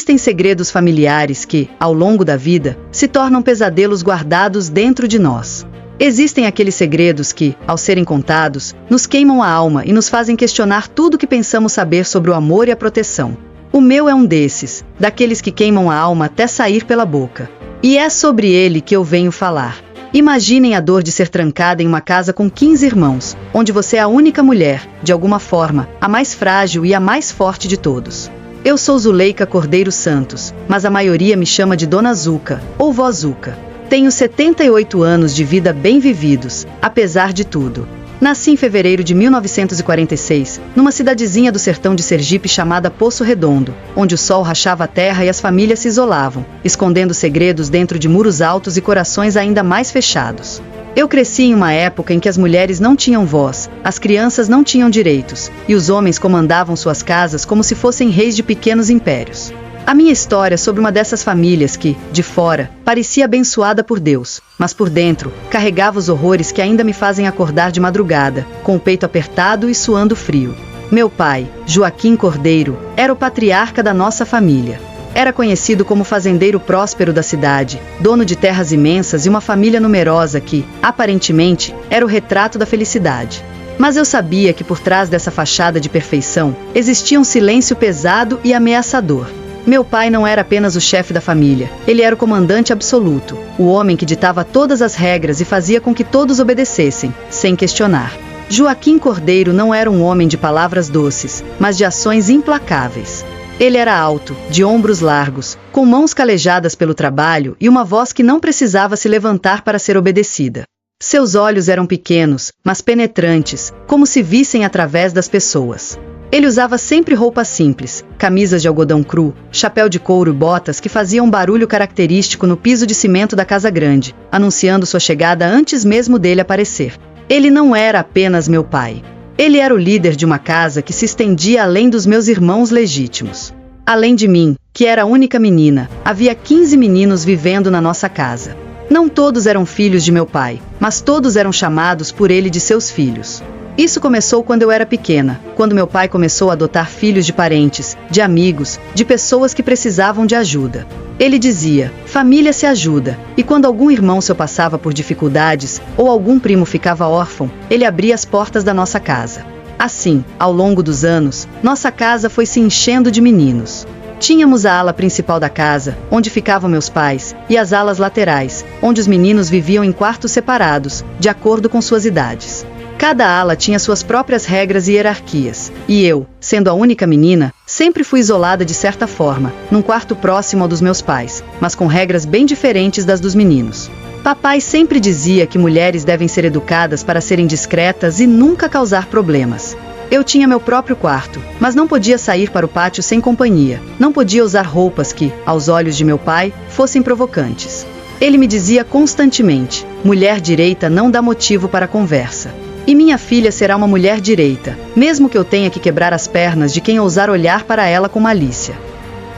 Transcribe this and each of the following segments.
Existem segredos familiares que, ao longo da vida, se tornam pesadelos guardados dentro de nós. Existem aqueles segredos que, ao serem contados, nos queimam a alma e nos fazem questionar tudo o que pensamos saber sobre o amor e a proteção. O meu é um desses, daqueles que queimam a alma até sair pela boca. E é sobre ele que eu venho falar. Imaginem a dor de ser trancada em uma casa com 15 irmãos, onde você é a única mulher, de alguma forma, a mais frágil e a mais forte de todos. Eu sou Zuleika Cordeiro Santos, mas a maioria me chama de Dona Zuca, ou Vó Zuca. Tenho 78 anos de vida bem vividos, apesar de tudo. Nasci em fevereiro de 1946, numa cidadezinha do sertão de Sergipe chamada Poço Redondo, onde o sol rachava a terra e as famílias se isolavam, escondendo segredos dentro de muros altos e corações ainda mais fechados. Eu cresci em uma época em que as mulheres não tinham voz, as crianças não tinham direitos, e os homens comandavam suas casas como se fossem reis de pequenos impérios. A minha história é sobre uma dessas famílias que, de fora, parecia abençoada por Deus, mas por dentro, carregava os horrores que ainda me fazem acordar de madrugada, com o peito apertado e suando frio. Meu pai, Joaquim Cordeiro, era o patriarca da nossa família. Era conhecido como fazendeiro próspero da cidade, dono de terras imensas e uma família numerosa que, aparentemente, era o retrato da felicidade. Mas eu sabia que por trás dessa fachada de perfeição, existia um silêncio pesado e ameaçador. Meu pai não era apenas o chefe da família, ele era o comandante absoluto, o homem que ditava todas as regras e fazia com que todos obedecessem, sem questionar. Joaquim Cordeiro não era um homem de palavras doces, mas de ações implacáveis. Ele era alto, de ombros largos, com mãos calejadas pelo trabalho e uma voz que não precisava se levantar para ser obedecida. Seus olhos eram pequenos, mas penetrantes, como se vissem através das pessoas. Ele usava sempre roupas simples, camisas de algodão cru, chapéu de couro e botas que faziam um barulho característico no piso de cimento da casa grande, anunciando sua chegada antes mesmo dele aparecer. Ele não era apenas meu pai. Ele era o líder de uma casa que se estendia além dos meus irmãos legítimos. Além de mim, que era a única menina, havia 15 meninos vivendo na nossa casa. Não todos eram filhos de meu pai, mas todos eram chamados por ele de seus filhos. Isso começou quando eu era pequena, quando meu pai começou a adotar filhos de parentes, de amigos, de pessoas que precisavam de ajuda. Ele dizia, família se ajuda, e quando algum irmão seu passava por dificuldades, ou algum primo ficava órfão, ele abria as portas da nossa casa. Assim, ao longo dos anos, nossa casa foi se enchendo de meninos. Tínhamos a ala principal da casa, onde ficavam meus pais, e as alas laterais, onde os meninos viviam em quartos separados, de acordo com suas idades. Cada ala tinha suas próprias regras e hierarquias, e eu, sendo a única menina, sempre fui isolada de certa forma, num quarto próximo ao dos meus pais, mas com regras bem diferentes das dos meninos. Papai sempre dizia que mulheres devem ser educadas para serem discretas e nunca causar problemas. Eu tinha meu próprio quarto, mas não podia sair para o pátio sem companhia, não podia usar roupas que, aos olhos de meu pai, fossem provocantes. Ele me dizia constantemente, mulher direita não dá motivo para conversa. E minha filha será uma mulher direita, mesmo que eu tenha que quebrar as pernas de quem ousar olhar para ela com malícia.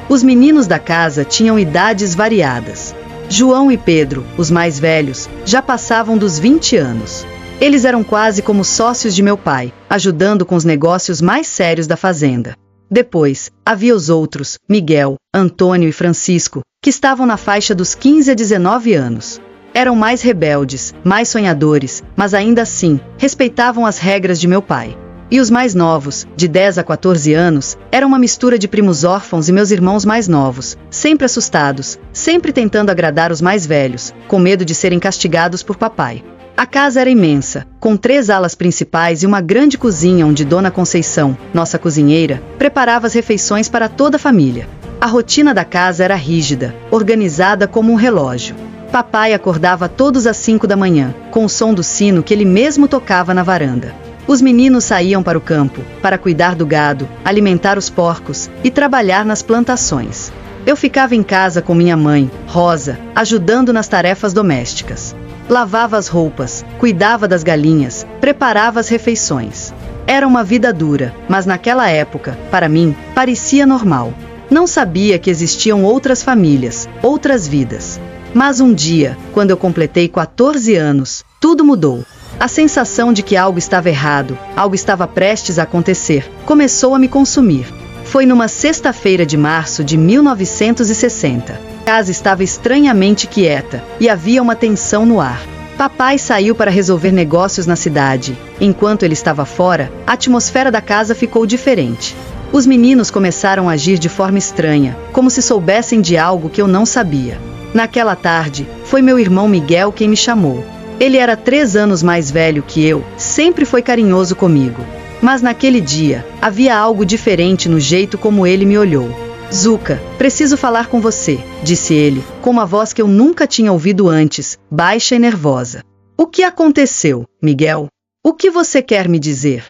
Os meninos da casa tinham idades variadas. João e Pedro, os mais velhos, já passavam dos 20 anos. Eles eram quase como sócios de meu pai, ajudando com os negócios mais sérios da fazenda. Depois, havia os outros, Miguel, Antônio e Francisco, que estavam na faixa dos 15 a 19 anos. Eram mais rebeldes, mais sonhadores, mas ainda assim, respeitavam as regras de meu pai. E os mais novos, de 10 a 14 anos, eram uma mistura de primos órfãos e meus irmãos mais novos, sempre assustados, sempre tentando agradar os mais velhos, com medo de serem castigados por papai. A casa era imensa, com 3 alas principais e uma grande cozinha onde Dona Conceição, nossa cozinheira, preparava as refeições para toda a família. A rotina da casa era rígida, organizada como um relógio. Papai acordava todos às 5 da manhã, com o som do sino que ele mesmo tocava na varanda. Os meninos saíam para o campo, para cuidar do gado, alimentar os porcos e trabalhar nas plantações. Eu ficava em casa com minha mãe, Rosa, ajudando nas tarefas domésticas. Lavava as roupas, cuidava das galinhas, preparava as refeições. Era uma vida dura, mas naquela época, para mim, parecia normal. Não sabia que existiam outras famílias, outras vidas. Mas um dia, quando eu completei 14 anos, tudo mudou. A sensação de que algo estava errado, algo estava prestes a acontecer, começou a me consumir. Foi numa sexta-feira de março de 1960. A casa estava estranhamente quieta, e havia uma tensão no ar. Papai saiu para resolver negócios na cidade. Enquanto ele estava fora, a atmosfera da casa ficou diferente. Os meninos começaram a agir de forma estranha, como se soubessem de algo que eu não sabia. Naquela tarde, foi meu irmão Miguel quem me chamou. Ele era 3 anos mais velho que eu, sempre foi carinhoso comigo. Mas naquele dia, havia algo diferente no jeito como ele me olhou. Zuca, preciso falar com você, disse ele, com uma voz que eu nunca tinha ouvido antes, baixa e nervosa. O que aconteceu, Miguel? O que você quer me dizer?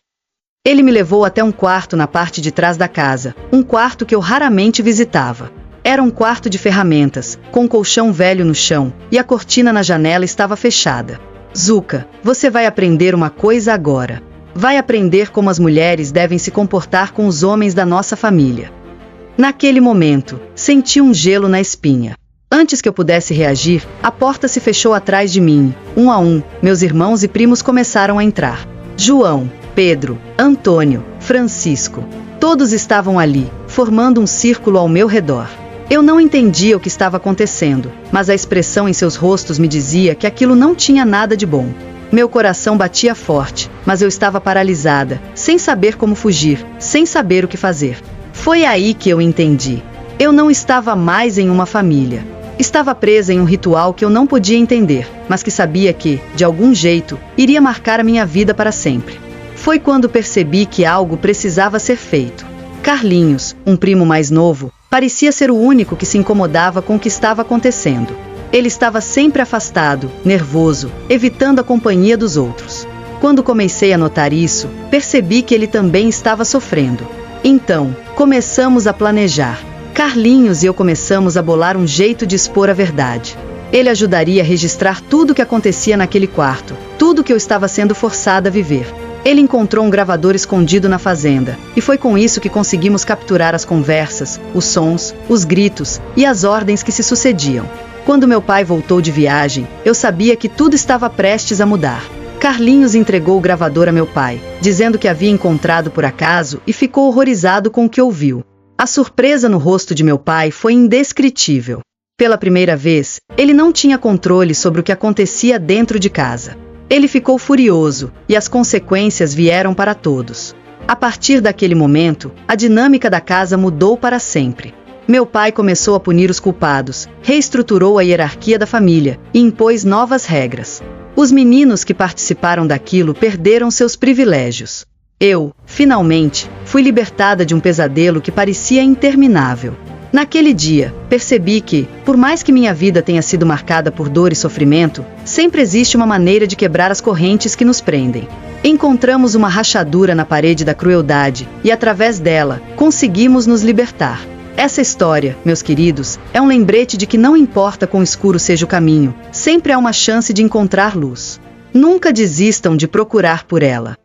Ele me levou até um quarto na parte de trás da casa, um quarto que eu raramente visitava. Era um quarto de ferramentas, com um colchão velho no chão, e a cortina na janela estava fechada. Zuca, você vai aprender uma coisa agora. Vai aprender como as mulheres devem se comportar com os homens da nossa família. Naquele momento, senti um gelo na espinha. Antes que eu pudesse reagir, a porta se fechou atrás de mim. Um a um, meus irmãos e primos começaram a entrar. João, Pedro, Antônio, Francisco. Todos estavam ali, formando um círculo ao meu redor. Eu não entendia o que estava acontecendo, mas a expressão em seus rostos me dizia que aquilo não tinha nada de bom. Meu coração batia forte, mas eu estava paralisada, sem saber como fugir, sem saber o que fazer. Foi aí que eu entendi. Eu não estava mais em uma família. Estava presa em um ritual que eu não podia entender, mas que sabia que, de algum jeito, iria marcar a minha vida para sempre. Foi quando percebi que algo precisava ser feito. Carlinhos, um primo mais novo, parecia ser o único que se incomodava com o que estava acontecendo. Ele estava sempre afastado, nervoso, evitando a companhia dos outros. Quando comecei a notar isso, percebi que ele também estava sofrendo. Então, começamos a planejar. Carlinhos e eu começamos a bolar um jeito de expor a verdade. Ele ajudaria a registrar tudo o que acontecia naquele quarto, tudo que eu estava sendo forçada a viver. Ele encontrou um gravador escondido na fazenda, e foi com isso que conseguimos capturar as conversas, os sons, os gritos e as ordens que se sucediam. Quando meu pai voltou de viagem, eu sabia que tudo estava prestes a mudar. Carlinhos entregou o gravador a meu pai, dizendo que havia encontrado por acaso e ficou horrorizado com o que ouviu. A surpresa no rosto de meu pai foi indescritível. Pela primeira vez, ele não tinha controle sobre o que acontecia dentro de casa. Ele ficou furioso, e as consequências vieram para todos. A partir daquele momento, a dinâmica da casa mudou para sempre. Meu pai começou a punir os culpados, reestruturou a hierarquia da família e impôs novas regras. Os meninos que participaram daquilo perderam seus privilégios. Eu, finalmente, fui libertada de um pesadelo que parecia interminável. Naquele dia, percebi que, por mais que minha vida tenha sido marcada por dor e sofrimento, sempre existe uma maneira de quebrar as correntes que nos prendem. Encontramos uma rachadura na parede da crueldade e, através dela, conseguimos nos libertar. Essa história, meus queridos, é um lembrete de que não importa quão escuro seja o caminho, sempre há uma chance de encontrar luz. Nunca desistam de procurar por ela.